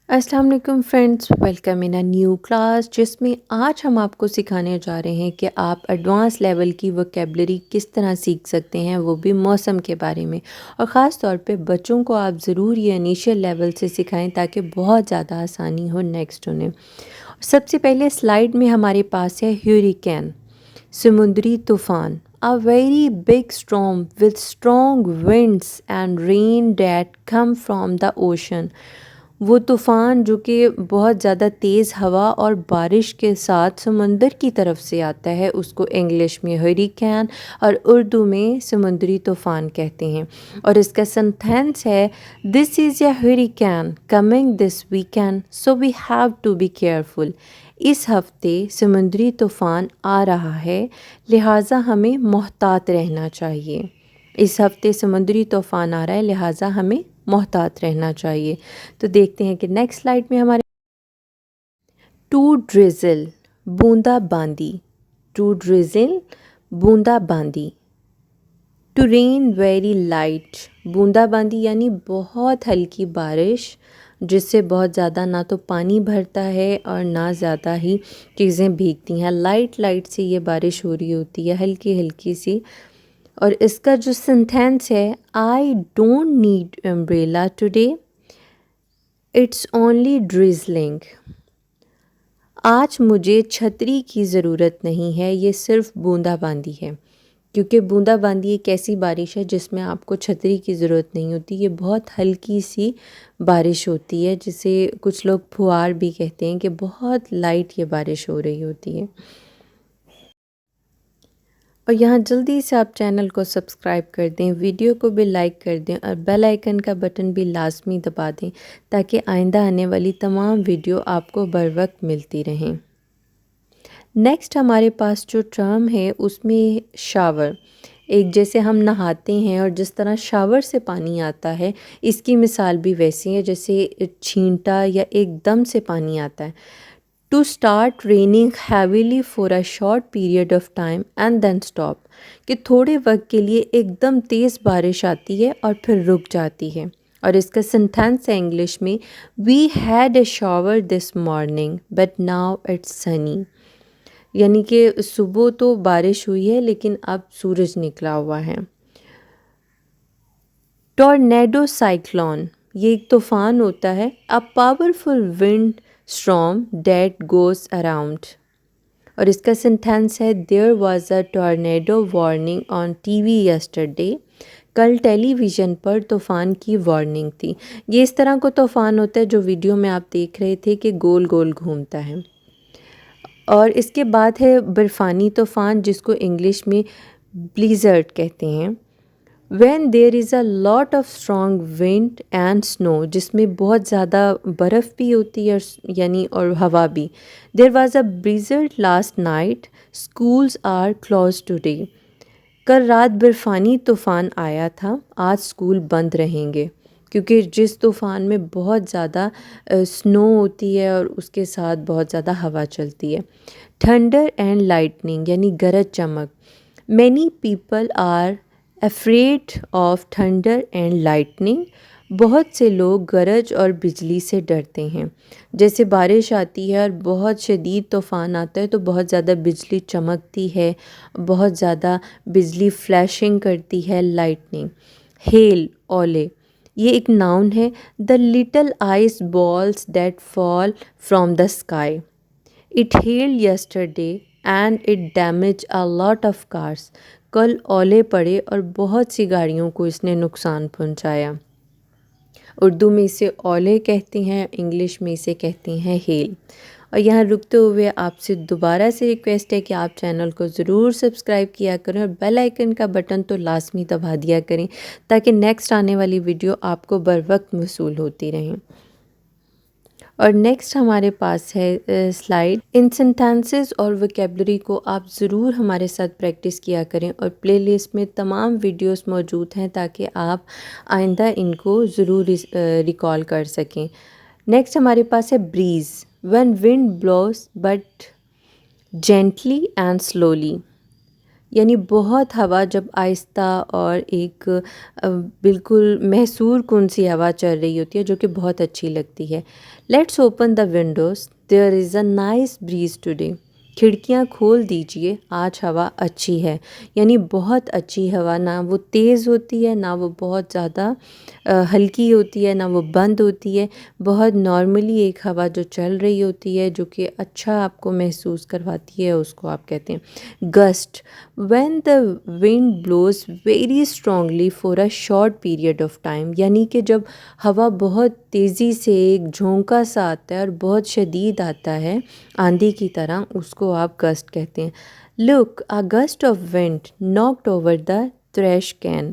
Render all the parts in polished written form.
अस्सलाम वालेकुम friends, welcome in a new class जिसमें आज हम आपको सिखाने जा रहे हैं कि आप एडवांस लेवल की वोकेबलरी किस तरह सीख सकते हैं, वो भी मौसम के बारे में। और ख़ास तौर पे बच्चों को आप ज़रूर ये इनिशियल लेवल से सिखाएं ताकि बहुत ज़्यादा आसानी हो नेक्स्ट उन्हें। सबसे पहले स्लाइड में हमारे पास है ह्यूरिकेन, समुद्री तूफ़ान। A very big storm with strong winds and rain that come from the ocean। वो तूफ़ान जो कि बहुत ज़्यादा तेज़ हवा और बारिश के साथ समंदर की तरफ से आता है, उसको इंग्लिश में हरिकेन और उर्दू में समुद्री तूफ़ान कहते हैं। और इसका सेंटेंस है, this is a hurricane coming this weekend so we have to be careful. इस हफ्ते समुद्री तूफ़ान आ रहा है, लिहाजा हमें मोहतात रहना चाहिए। इस हफ्ते समुद्री तूफ़ान आ रहा है, लिहाजा हमें मोहतात रहना चाहिए। तो देखते हैं कि नेक्स्ट स्लाइड में हमारे टू ड्रिज़ल, बूंदा बांदी। टू ड्रिज़ल, बूंदा बांदी। टू रेन वेरी लाइट, बूंदा बांदी यानी बहुत हल्की बारिश जिससे बहुत ज़्यादा ना तो पानी भरता है और ना ज़्यादा ही चीज़ें भीगती हैं। लाइट लाइट सी ये बारिश हो रही होती है, हल्की हल्की सी। और इसका जो सेंटेंस है, I don't need umbrella today, it's only drizzling. आज मुझे छतरी की ज़रूरत नहीं है, ये सिर्फ बूंदाबांदी है। क्योंकि बूंदाबांदी एक ऐसी बारिश है जिसमें आपको छतरी की ज़रूरत नहीं होती, ये बहुत हल्की सी बारिश होती है जिसे कुछ लोग फुहार भी कहते हैं कि बहुत लाइट ये बारिश हो रही होती है। और यहाँ जल्दी से आप चैनल को सब्सक्राइब कर दें, वीडियो को भी लाइक कर दें और बेल आइकन का बटन भी लाजमी दबा दें ताकि आइंदा आने वाली तमाम वीडियो आपको बर वक्त मिलती रहें। नेक्स्ट हमारे पास जो टर्म है उसमें शावर, एक जैसे हम नहाते हैं और जिस तरह शावर से पानी आता है, इसकी मिसाल भी वैसी है जैसे छींटा या एकदम से पानी आता है। To start raining heavily for a short period of time and then stop, कि थोड़े वक्त के लिए एकदम तेज़ बारिश आती है और फिर रुक जाती है। और इसका सेंटेंस है इंग्लिश में, we had a shower this morning but now it's sunny. यानी कि सुबह तो बारिश हुई है लेकिन अब सूरज निकला हुआ है। टॉर्नेडो साइक्लोन, ये एक तूफ़ान होता है, a powerful wind storm that goes around. और इसका सेंटेंस है, there was a tornado warning on TV yesterday. कल टेलीविज़न पर तूफ़ान की वार्निंग थी। ये इस तरह का तूफ़ान होता है जो वीडियो में आप देख रहे थे कि गोल गोल घूमता है। और इसके बाद है बर्फ़ानी तूफ़ान जिसको इंग्लिश में ब्लिज़र्ड कहते हैं। When there is a lot of strong wind and snow, जिसमें बहुत ज़्यादा बर्फ़ भी होती है यानी और हवा भी। There was a blizzard last night, schools are close today. कल रात बर्फ़ानी तूफ़ान आया था, आज स्कूल बंद रहेंगे। क्योंकि जिस तूफ़ान में बहुत ज़्यादा स्नो होती है और उसके साथ बहुत ज़्यादा हवा चलती है। थंडर एंड लाइटनिंग यानी गरज चमक, many people are afraid of thunder and lightning. बहुत से लोग गरज और बिजली से डरते हैं। जैसे बारिश आती है और बहुत शदीद तूफ़ान आता है तो बहुत ज़्यादा बिजली चमकती है, बहुत ज़्यादा बिजली फ्लैशिंग करती है, लाइटनिंग। हेल, ओले, ये एक नाउन है, the little ice balls that fall from the sky. It held yesterday and it damage a lot of cars. कल ओले पड़े और बहुत सी गाड़ियों को इसने नुकसान पहुंचाया। उर्दू में इसे ओले कहते हैं, इंग्लिश में इसे कहते हैं हेल। और यहाँ रुकते हुए आपसे दोबारा से रिक्वेस्ट है कि आप चैनल को ज़रूर सब्सक्राइब किया करें और बेल आइकन का बटन तो लाजमी दबा दिया करें ताकि नेक्स्ट आने वाली वीडियो आपको बर वक्त मौसूल होती रहें। और नेक्स्ट हमारे पास है स्लाइड। इन सेंटेंसेस और वोकेबलरी को आप ज़रूर हमारे साथ प्रैक्टिस किया करें और प्लेलिस्ट में तमाम वीडियोस मौजूद हैं ताकि आप आइंदा इनको ज़रूर रिकॉल कर सकें। नेक्स्ट हमारे पास है bridge, when wind blows but gently and slowly. یعنی بہت ہوا جب آہستہ اور ایک بالکل محصور کن سی ہوا چل رہی ہوتی ہے جو کہ بہت اچھی لگتی ہے. Let's open the Windows there is a nice breeze today. کھڑکیاں کھول دیجئے آج ہوا اچھی ہے. یعنی بہت اچھی ہوا، نہ وہ تیز ہوتی ہے نہ وہ بہت زیادہ ہلکی ہوتی ہے نہ وہ بند ہوتی ہے. بہت نارملی ایک ہوا جو چل رہی ہوتی ہے جو کہ اچھا آپ کو محسوس کرواتی ہے، اس کو آپ کہتے ہیں gust. When the wind blows very strongly for a short period of time. یعنی کہ جب ہوا بہت تیزی سے ایک جھونکا سا آتا ہے اور بہت شدید آتا ہے آندھی کی طرح، اس کو آپ گسٹ کہتے ہیں. Look a gust of wind knocked over the trash can.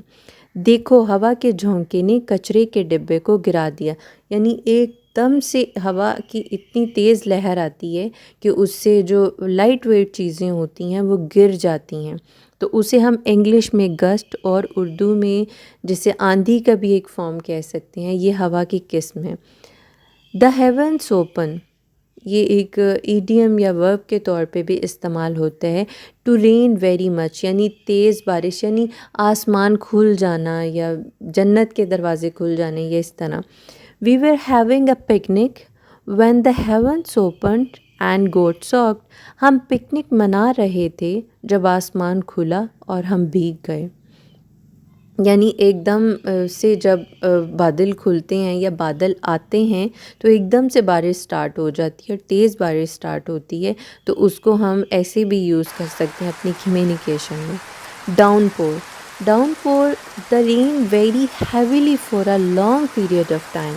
دیکھو ہوا کے جھونکے نے کچرے کے ڈبے کو گرا دیا. یعنی ایک دم سے ہوا کی اتنی تیز لہر آتی ہے کہ اس سے جو لائٹ ویٹ چیزیں ہوتی ہیں وہ گر جاتی ہیں. تو اسے ہم انگلش میں گسٹ اور اردو میں جسے آندھی کا بھی ایک فارم کہہ سکتے ہیں، یہ ہوا کی قسم ہے. دا ہیونس اوپن، یہ ایک ایڈیم یا ورب کے طور پہ بھی استعمال ہوتا ہے. ٹو رین ویری مچ، یعنی تیز بارش، یعنی آسمان کھل جانا یا جنت کے دروازے کھل جانے، یہ اس طرح. We were having a picnic when the heavens opened and got soaked. ہم پکنک منا رہے تھے جب آسمان کھلا اور ہم بھیگ گئے. یعنی ایک دم سے جب بادل کھلتے ہیں یا بادل آتے ہیں تو ایک دم سے بارش سٹارٹ ہو جاتی ہے، تیز بارش سٹارٹ ہوتی ہے، تو اس کو ہم ایسے بھی یوز کر سکتے ہیں اپنی کمیونیکیشن میں. ڈاؤن پور، downpour the rain very heavily for a long period of time.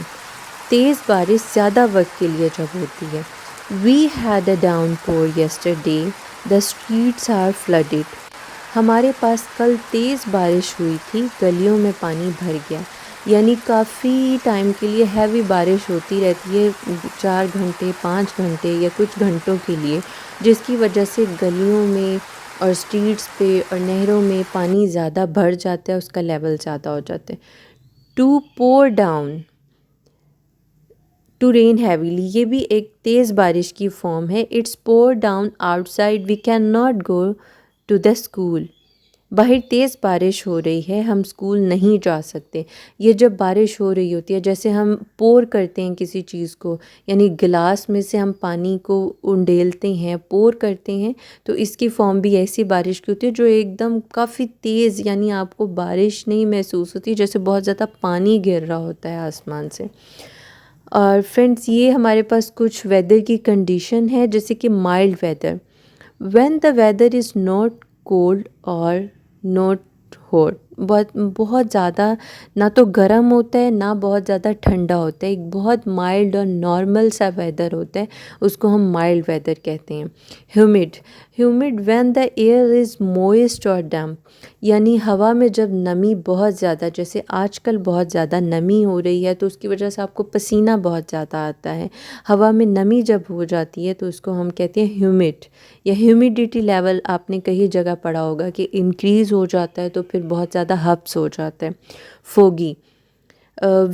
تیز بارش زیادہ وقت کے لیے جب ہوتی ہے. We had a downpour yesterday the streets are flooded. ہمارے پاس کل تیز بارش ہوئی تھی، گلیوں میں پانی بھر گیا. یعنی کافی ٹائم کے لیے ہیوی بارش ہوتی رہتی ہے، 4 گھنٹے 5 گھنٹے یا کچھ گھنٹوں کے لیے، جس کی وجہ سے گلیوں میں اور اسٹریٹس پہ اور نہروں میں پانی زیادہ بڑھ جاتا ہے، اس کا لیول زیادہ ہو جاتا ہے. ٹو پور ڈاؤن، ٹو رین ہیویلی، یہ بھی ایک تیز بارش کی فارم ہے. It's pour down outside we can not go to the school. باہر تیز بارش ہو رہی ہے، ہم اسکول نہیں جا سکتے. یہ جب بارش ہو رہی ہوتی ہے، جیسے ہم پور کرتے ہیں کسی چیز کو، یعنی گلاس میں سے ہم پانی کو انڈیلتے ہیں، پور کرتے ہیں، تو اس کی فارم بھی ایسی بارش کی ہوتی ہے جو ایک دم کافی تیز، یعنی آپ کو بارش نہیں محسوس ہوتی، جیسے بہت زیادہ پانی گر رہا ہوتا ہے آسمان سے. اور فرینڈس، یہ ہمارے پاس کچھ ویدر کی کنڈیشن ہے، جیسے کہ mild weather. When the weather is not cold or not hot. بہت زیادہ نہ تو گرم ہوتا ہے نہ بہت زیادہ ٹھنڈا ہوتا ہے، ایک بہت مائلڈ اور نارمل سا ویدر ہوتا ہے، اس کو ہم مائلڈ ویدر کہتے ہیں. Humid, humid when the air is moist اور ڈیمپ. یعنی ہوا میں جب نمی بہت زیادہ، جیسے آج کل بہت زیادہ نمی ہو رہی ہے تو اس کی وجہ سے آپ کو پسینہ بہت زیادہ آتا ہے. ہوا میں نمی جب ہو جاتی ہے تو اس کو ہم کہتے ہیں ہیومڈ. یا ہیومیڈیٹی لیول آپ نے کئی جگہ پڑھا ہوگا کہ انکریز ہو جاتا ہے تو پھر بہت زیادہ ہبس ہو جاتا ہے. فوگی،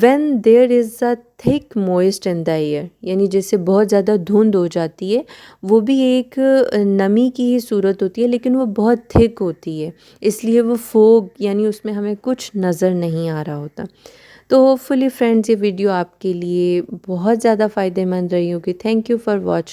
وین دیر از اے تھک موئسٹ ان دا ایئر. یعنی جس سے بہت زیادہ دھند ہو جاتی ہے، وہ بھی ایک نمی کی ہی صورت ہوتی ہے لیکن وہ بہت تھک ہوتی ہے، اس لیے وہ فوگ، یعنی اس میں ہمیں کچھ نظر نہیں آ رہا ہوتا. تو ہوپ فلی فرینڈز، یہ ویڈیو آپ کے لیے بہت زیادہ فائدہ مند رہی ہوگی. Thank you for watching.